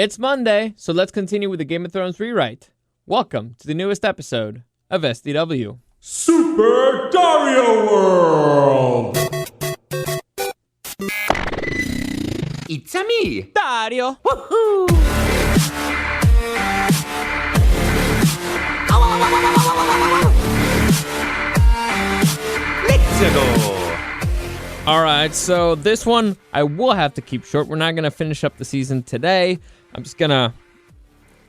It's Monday, so let's continue with the Game of Thrones rewrite. Welcome to the newest episode of SDW. Super Dario World! It's a me, Dario! Woohoo! Let's go! Alright, so this one I will have to keep short. We're not going to finish up the season today. I'm just going to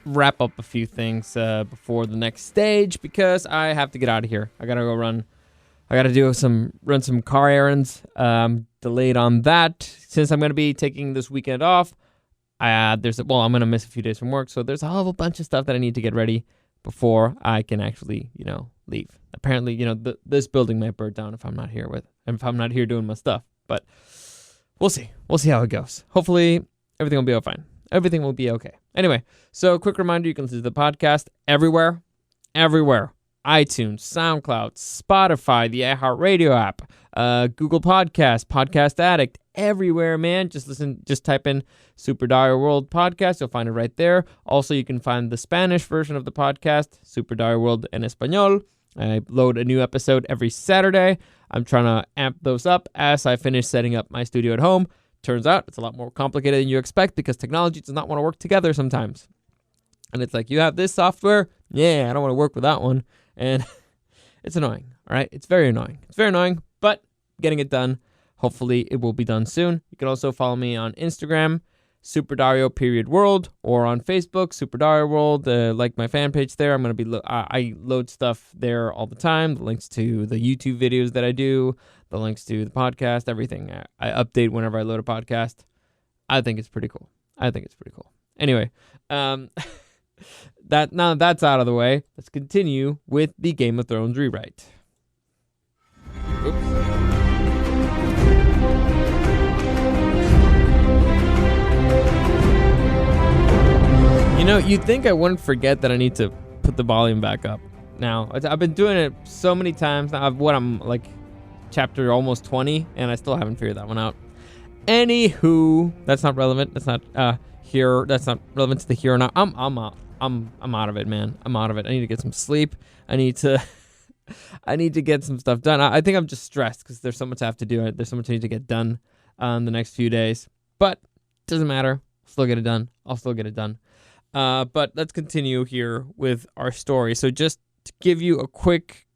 wrap up a few things before the next stage because I have to get out of here. I got to go run some car errands. Delayed on that since I'm going to be taking this weekend off. I'm going to miss a few days from work, so there's a whole bunch of stuff that I need to get ready before I can actually, leave. Apparently, this building might burn down if I'm not here doing my stuff. But we'll see. We'll see how it goes. Hopefully, everything will be all fine. Everything will be okay. Anyway, so quick reminder, you can listen to the podcast everywhere. iTunes, SoundCloud, Spotify, the iHeartRadio app, Google Podcasts, Podcast Addict, everywhere, man. Just type in Super Dario World Podcast. You'll find it right there. Also, you can find the Spanish version of the podcast, Super Dario World en Español. I load a new episode every Saturday. I'm trying to amp those up as I finish setting up my studio at home. Turns out it's a lot more complicated than you expect because technology does not want to work together sometimes. And it's like, you have this software? Yeah, I don't want to work with that one. And it's annoying, all right? It's very annoying, but getting it done. Hopefully it will be done soon. You can also follow me on Instagram, SuperDario.World, or on Facebook, Super Dario World. Like my fan page there. I'm going to be I load stuff there all the time. The links to the YouTube videos that I do, the links to the podcast, everything. I update whenever I load a podcast. I think it's pretty cool. Anyway, now that's out of the way, let's continue with the Game of Thrones rewrite. Oops. You'd think I wouldn't forget that I need to put the volume back up. Now, I've been doing it so many times. Now, I'm like chapter almost 20, and I still haven't figured that one out. Anywho, that's not relevant. That's not here. That's not relevant to the here or now. I'm out of it, man. I'm out of it. I need to get some sleep. I need to get some stuff done. I think I'm just stressed because there's so much I have to do. There's so much I need to get done the next few days. But it doesn't matter. I'll still get it done. But let's continue here with our story. So just to give you a quick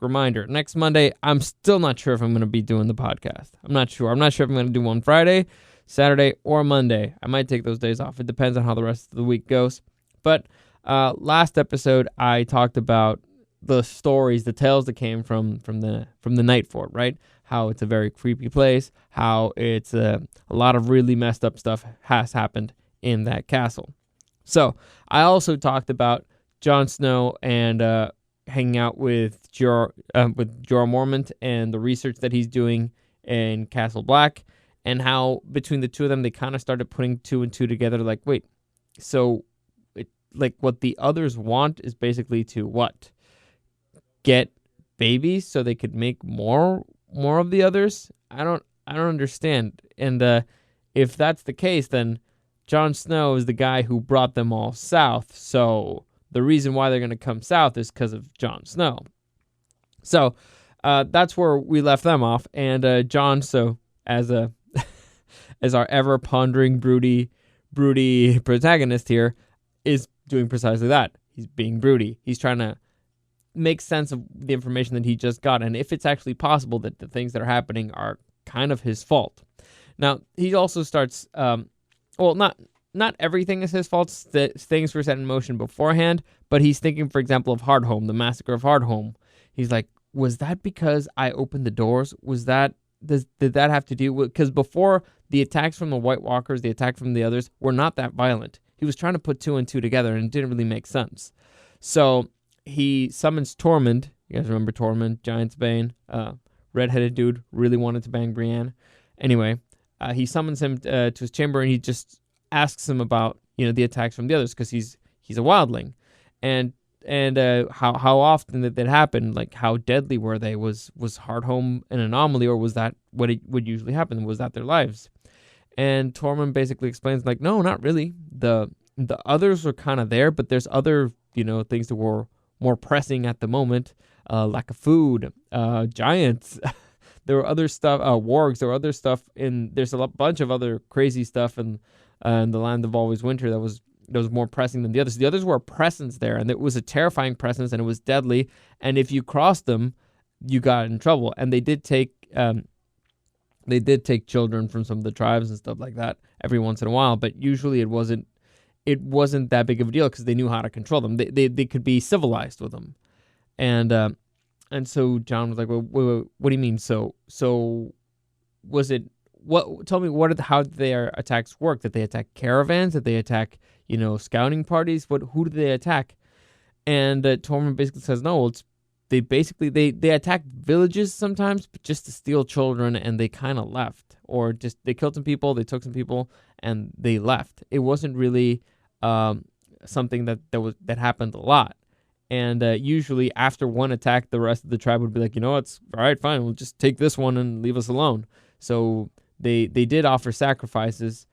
reminder, next Monday, I'm still not sure if I'm going to be doing the podcast. I'm not sure if I'm going to do one Friday, Saturday, or Monday. I might take those days off. It depends on how the rest of the week goes. But last episode, I talked about the stories, the tales that came from the Nightfort, right? How it's a very creepy place, how it's a lot of really messed up stuff has happened in that castle. So I also talked about Jon Snow and hanging out with Jorah Mormont and the research that he's doing in Castle Black, and how between the two of them they kind of started putting two and two together. Like, wait, so what the others want is basically to what? Get babies so they could make more of the others? I don't understand. And if that's the case, then Jon Snow is the guy who brought them all south, so the reason why they're going to come south is because of Jon Snow. So that's where we left them off, and Jon, so as our ever pondering, broody protagonist here, is doing precisely that. He's being broody. He's trying to make sense of the information that he just got, and if it's actually possible that the things that are happening are kind of his fault. Now he also starts. Not everything is his fault. Things were set in motion beforehand, but he's thinking, for example, of Hardhome, the massacre of Hardhome. He's like, was that because I opened the doors? Did that have to do with, because before the attacks from the White Walkers, the attack from the others were not that violent. He was trying to put two and two together, and it didn't really make sense. So he summons Tormund. You guys remember Tormund, Giant's Bane, redheaded dude, really wanted to bang Brienne. Anyway, he summons him to his chamber, and he just asks him about the attacks from the others because he's a wildling, and how often did that happen? Like, how deadly were they? Was Hardhome an anomaly, or was that what would usually happen? Was that their lives? And Tormund basically explains, like, no, not really. The The others were kind of there, but there's other, things that were more pressing at the moment. Lack of food, giants. There were other stuff, wargs. There were other stuff there's a bunch of other crazy stuff in the Land of Always Winter that was more pressing than the others. The others were a presence there, and it was a terrifying presence, and it was deadly. And if you crossed them, you got in trouble. And they did take children from some of the tribes and stuff like that every once in a while, but usually it wasn't that big of a deal because they knew how to control them. They could be civilized with them, and so John was like, well, wait, what do you mean? So was it what? Tell me how did their attacks work? Did they attack caravans? Did they attack scouting parties? Who did they attack? And Tormund basically says no. They attacked villages sometimes, but just to steal children, and they kind of left, or just they killed some people, they took some people, and they left. It wasn't really something that happened a lot. And usually after one attack, the rest of the tribe would be like, it's all right, fine, we'll just take this one and leave us alone. So they did offer sacrifices,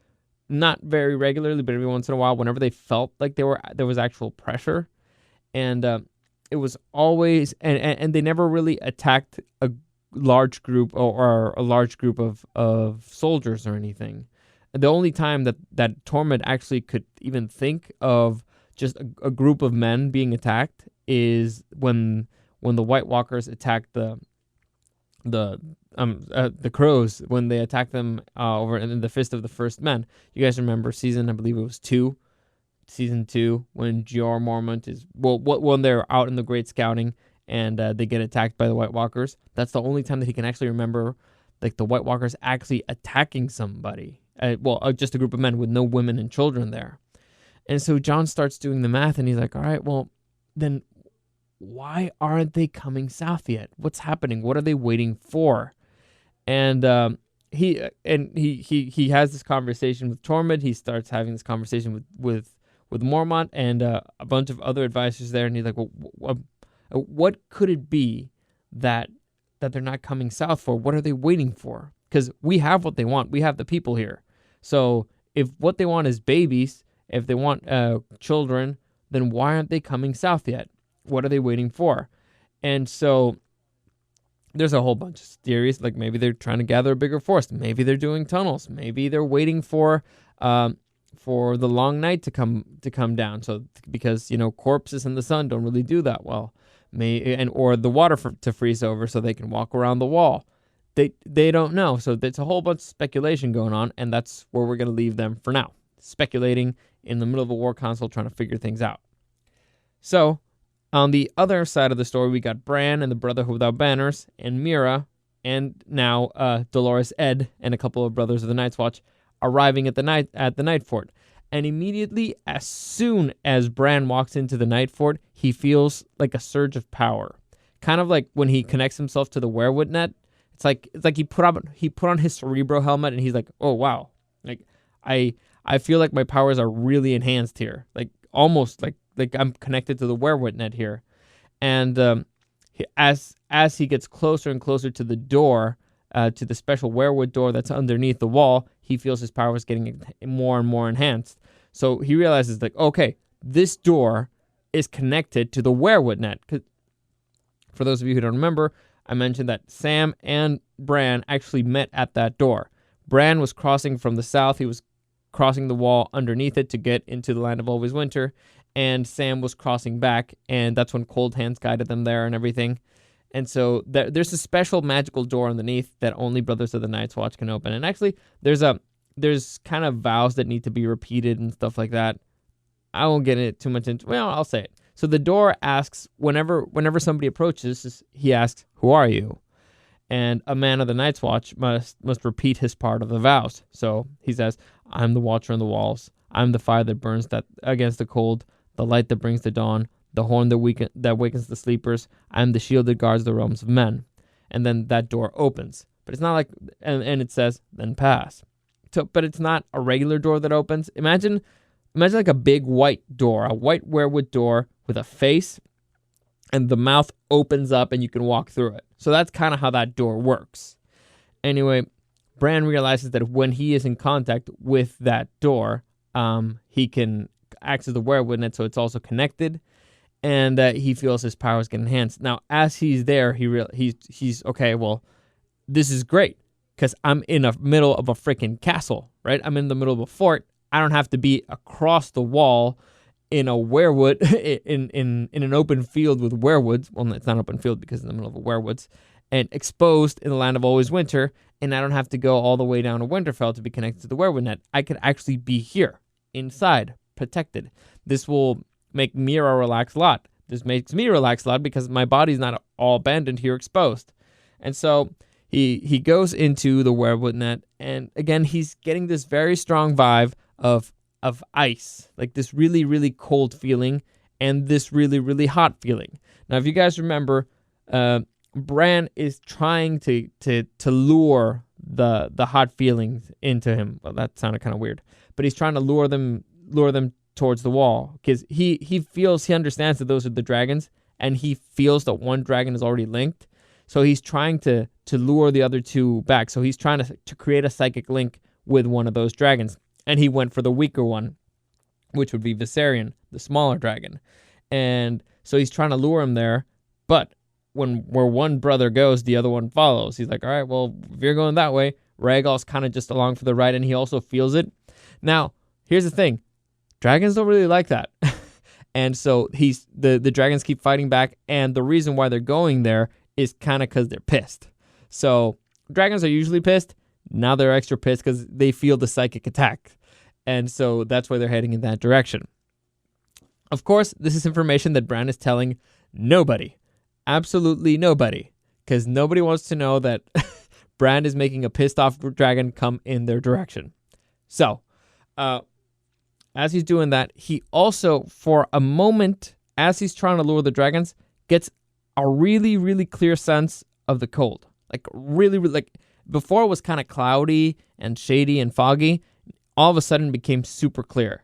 not very regularly, but every once in a while, whenever they felt like there was actual pressure. And it was always, and they never really attacked a large group or a large group of soldiers or anything. The only time that Tormund actually could even think of just a group of men being attacked is when the White Walkers attacked the crows, when they attacked them over in the Fist of the First Men. You guys remember I believe it was season 2, when Jeor Mormont when they're out in the Great Scouting and they get attacked by the White Walkers. That's the only time that he can actually remember, like, the White Walkers actually attacking somebody. Just a group of men with no women and children there. And so John starts doing the math, and he's like, all right, well, then why aren't they coming south yet? What's happening? What are they waiting for? And he has this conversation with Tormund. He starts having this conversation with Mormont and a bunch of other advisors there, and he's like, well, what could it be that they're not coming south for? What are they waiting for? Because we have what they want. We have the people here. So if what they want is babies, if they want children, then why aren't they coming south yet? What are they waiting for? And so there's a whole bunch of theories, like maybe they're trying to gather a bigger force. Maybe they're doing tunnels. Maybe they're waiting for the long night to come down. So because corpses in the sun don't really do that well, or the water to freeze over so they can walk around the wall. They don't know. So there's a whole bunch of speculation going on, and that's where we're going to leave them for now, speculating in the middle of a war council, trying to figure things out. So on the other side of the story, we got Bran and the Brotherhood Without Banners, and Mira, and now Dolores Ed and a couple of brothers of the Night's Watch arriving at the Nightfort. And immediately, as soon as Bran walks into the Nightfort, he feels like a surge of power, kind of like when he connects himself to the werewood net. It's like he put on his Cerebro helmet, and he's like, oh wow, like I feel like my powers are really enhanced here, like almost like I'm connected to the werewood net here. And as he gets closer and closer to the door, to the special werewood door that's underneath the wall, he feels his powers getting more and more enhanced. So he realizes, like, okay, this door is connected to the werewood net. 'Cause for those of you who don't remember, I mentioned that Sam and Bran actually met at that door. Bran was crossing from the south. He was crossing the wall underneath it to get into the Land of Always Winter, and Sam was crossing back, and that's when Cold Hands guided them there and everything. And so there's a special magical door underneath that only Brothers of the Night's Watch can open. And actually, there's kind of vows that need to be repeated and stuff like that. I won't get it too much into. Well, I'll say it. So the door asks, whenever somebody approaches, he asks, "Who are you?" And a man of the Night's Watch must repeat his part of the vows. So he says, "I'm the watcher on the walls. I'm the fire that burns against the cold, the light that brings the dawn, the horn that wakens the sleepers. I'm the shield that guards the realms of men." And then that door opens. But it's not like, and it says, "Then pass." So, but it's not a regular door that opens. Imagine like a big white door, a white werewood door with a face, and the mouth opens up and you can walk through it. So that's kind of how that door works. Anyway, Bran realizes that when he is in contact with that door, he can acts as the werewood net, so it's also connected. And he feels his powers get enhanced. Now, as he's there, he's okay. Well, this is great because I'm in the middle of a freaking castle, right? I'm in the middle of a fort. I don't have to be across the wall in a werewood in an open field with werewoods. Well, it's not open field because it's in the middle of a werewoods, and exposed in the land of always winter. And I don't have to go all the way down to Winterfell to be connected to the werewood net. I could actually be here inside, protected. This will make Mira relax a lot. This makes me relax a lot because my body's not all abandoned here, exposed. And so he goes into the werewood net, and again he's getting this very strong vibe of ice, like this really, really cold feeling and this really, really hot feeling. Now, if you guys remember, Bran is trying to lure the hot feelings into him. Well, that sounded kind of weird, but he's trying to lure them towards the wall because he understands that those are the dragons, and he feels that one dragon is already linked. So he's trying to lure the other two back. So he's trying to create a psychic link with one of those dragons. And he went for the weaker one, which would be Viserion, the smaller dragon. And so he's trying to lure him there. But where one brother goes, the other one follows. He's like, all right, well, if you're going that way, Rhaegal's kind of just along for the ride, and he also feels it. Now, here's the thing. Dragons don't really like that. And so the dragons keep fighting back, and the reason why they're going there is kind of because they're pissed. So dragons are usually pissed. Now they're extra pissed because they feel the psychic attack. And so that's why they're heading in that direction. Of course, this is information that Bran is telling nobody. Absolutely nobody. Because nobody wants to know that Bran is making a pissed off dragon come in their direction. So, as he's doing that, he also, for a moment, as he's trying to lure the dragons, gets a really, really clear sense of the cold. Like, really, really, like, before it was kind of cloudy and shady and foggy, all of a sudden it became super clear.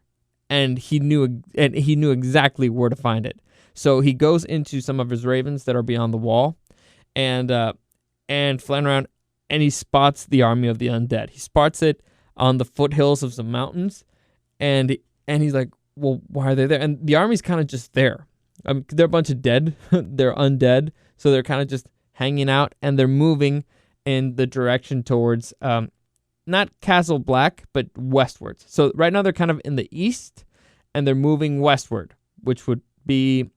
And he knew exactly where to find it. So he goes into some of his ravens that are beyond the wall and flying around, and he spots the army of the undead. He spots it on the foothills of some mountains, and he's like, well, why are they there? And the army's kind of just there. They're a bunch of dead. They're undead, so they're kind of just hanging out, and they're moving in the direction towards not Castle Black, but westwards. So right now they're kind of in the east, and they're moving westward, which would be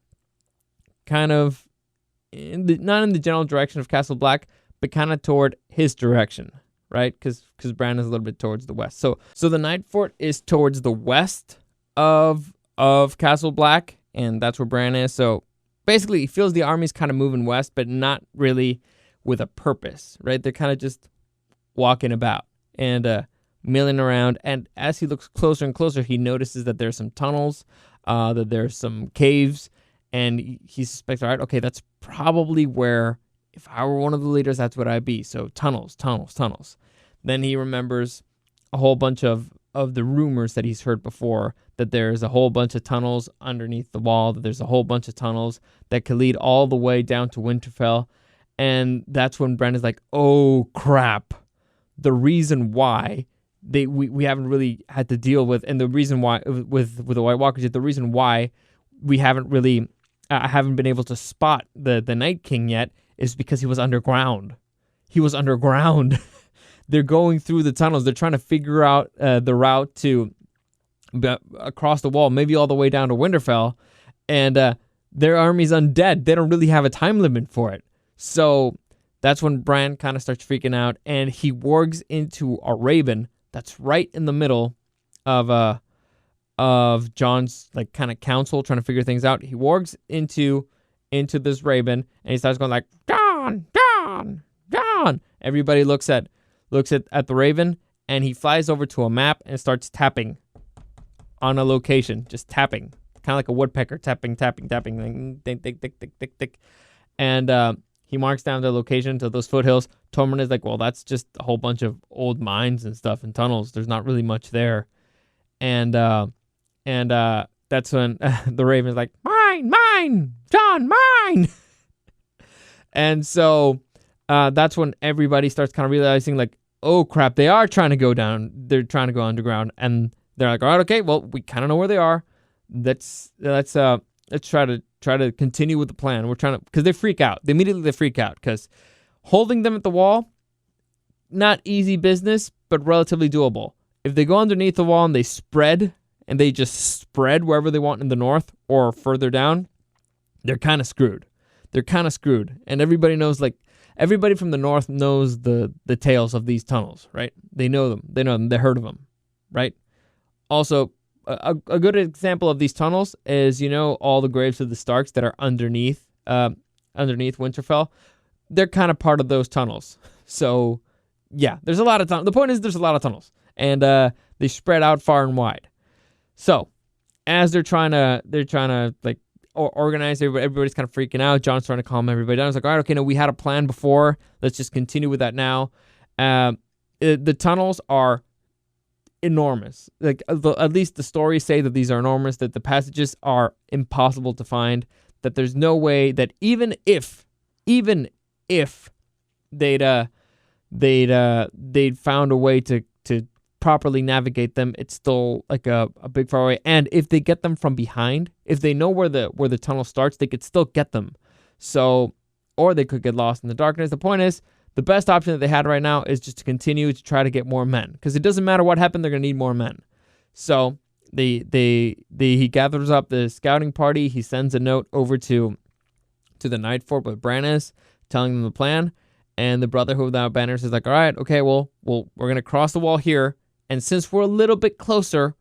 kind of not in the general direction of Castle Black, but kind of toward his direction, right? Because Bran is a little bit towards the west. So the Nightfort is towards the west of Castle Black, and that's where Bran is. So basically, he feels the army's kind of moving west, but not really with a purpose, right? They're kind of just walking about and milling around. And as he looks closer and closer, he notices that there's some tunnels, that there's some caves, and he suspects, all right, okay, that's probably where, if I were one of the leaders, that's what I'd be. So tunnels. Then he remembers a whole bunch of the rumors that he's heard before, that there's a whole bunch of tunnels underneath the wall, that there's a whole bunch of tunnels that could lead all the way down to Winterfell. And that's when Bran is like, oh, crap. The reason why we haven't really had to deal with, and the reason why, with the White Walkers, the reason why we haven't really, I haven't been able to spot the Night King yet is because he was underground. They're going through the tunnels. They're trying to figure out the route to across the wall, maybe all the way down to Winterfell. And their army's undead. They don't really have a time limit for it. So that's when Bran kind of starts freaking out, and he wargs into a raven that's right in the middle of Jon's like kind of council trying to figure things out. He wargs into this raven, and he starts going like, Jon. Everybody looks at the raven, and he flies over to a map and starts tapping on a location, just tapping, kind of like a woodpecker tapping, tick. And he marks down the location to those foothills. Tormund is like, well, that's just a whole bunch of old mines and stuff and tunnels. There's not really much there. And that's when the raven's like, mine, Jon, mine. And so that's when everybody starts kind of realizing, like, oh, crap, they are trying to go down. They're trying to go underground. And they're like, all right, okay, well, we kind of know where they are. let's try to continue with the plan. We're trying to, because they freak out. They freak out because holding them at the wall, not easy business, but relatively doable. If they go underneath the wall and they spread, and they just spread wherever they want in the north or further down, they're kind of screwed. And everybody knows, like, everybody from the north knows the tales of these tunnels, right? They know them. They heard of them, right? Also, a good example of these tunnels is, all the graves of the Starks that are underneath Winterfell. They're kind of part of those tunnels. So, yeah, there's a lot of tunnels. The point is there's a lot of tunnels, and they spread out far and wide. So, as they're trying to like organize everybody, everybody's kind of freaking out. Jon's trying to calm everybody down. It's like, all right, okay, no, we had a plan before. Let's just continue with that now. The tunnels are enormous. Like, at least the stories say that these are enormous, that the passages are impossible to find, that there's no way that even if they'd found a way to properly navigate them, it's still like a big far away. And if they get them from behind, if they know where the tunnel starts, they could still get them. So, or they could get lost in the darkness. The point is, the best option that they had right now is just to continue to try to get more men, because it doesn't matter what happened, they're gonna need more men. So he gathers up the scouting party. He sends a note over to the Nightfort where Bran is, telling them the plan. And the Brotherhood Without Banners is like, all right, okay, well, we're gonna cross the wall here. And since we're a little bit closer,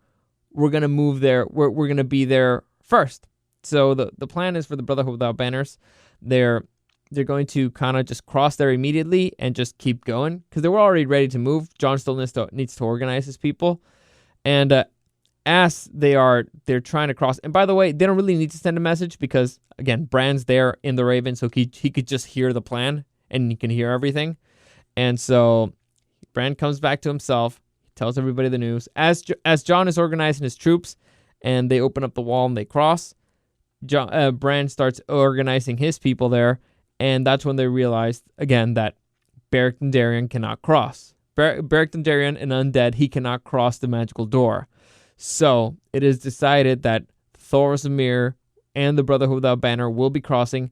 we're going to move there. We're going to be there first. So the plan is for the Brotherhood Without Banners. They're going to kind of just cross there immediately and just keep going, because they were already ready to move. Jon still needs to organize his people. And as they're trying to cross. And by the way, they don't really need to send a message because, again, Bran's there in the Raven, so he could just hear the plan and he can hear everything. And so Bran comes back to himself. Tells everybody the news. As Jon is organizing his troops and they open up the wall and they cross, Bran starts organizing his people there, and that's when they realize, again, that Beric Dondarrion cannot cross. Beric Dondarrion, an undead, he cannot cross the magical door. So it is decided that Thoros of Myr and the Brotherhood Without Banner will be crossing.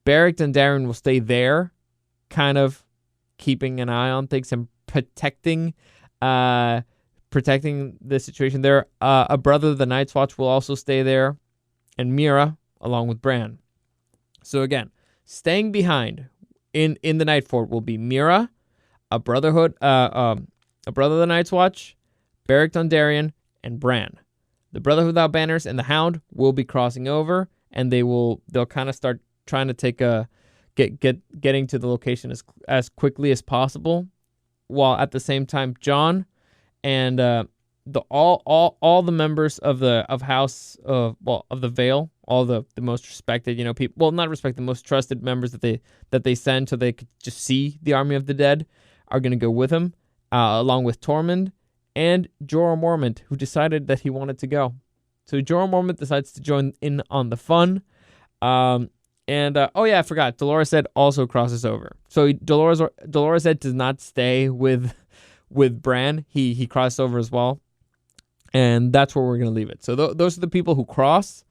Beric Dondarrion will stay there, kind of keeping an eye on things and protecting the situation there. A brother of the Night's Watch will also stay there, and Mira along with Bran. So again, staying behind in the Nightfort will be Mira, a brother of the Night's Watch, Beric Dondarrion, and Bran. The Brotherhood Without Banners and the Hound will be crossing over, and they'll kind of start trying to getting to the location as quickly as possible, while at the same time Jon and all the members of the Vale, all the most respected, people, well, not respected, the most trusted members that they send so they could just see the army of the dead, are going to go with him, along with Tormund and Jorah Mormont, who decided that he wanted to go. So Jorah Mormont decides to join in on the fun. I forgot, Dolorous Edd also crosses over. So Dolorous Edd does not stay with Bran. He crosses over as well, and that's where we're gonna leave it. So those are the people who cross,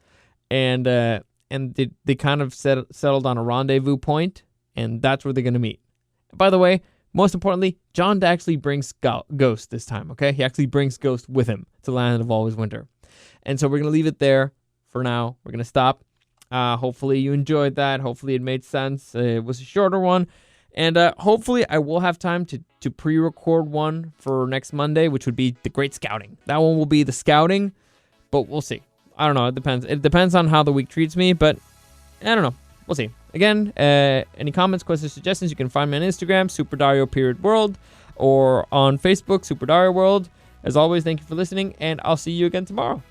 and they kind of settled on a rendezvous point, and that's where they're gonna meet. By the way, most importantly, Jon actually brings Ghost this time. Okay, he actually brings Ghost with him to Land of Always Winter, and so we're gonna leave it there for now. We're gonna stop. Hopefully you enjoyed that. Hopefully it made sense. It was a shorter one. And hopefully I will have time to pre-record one for next Monday, which would be the Great Scouting. That one will be the scouting, but we'll see. I don't know. It depends. It depends on how the week treats me, but I don't know. We'll see. Again, any comments, questions, suggestions, you can find me on Instagram, SuperDario_World, or on Facebook, Super Dario World. As always, thank you for listening, and I'll see you again tomorrow.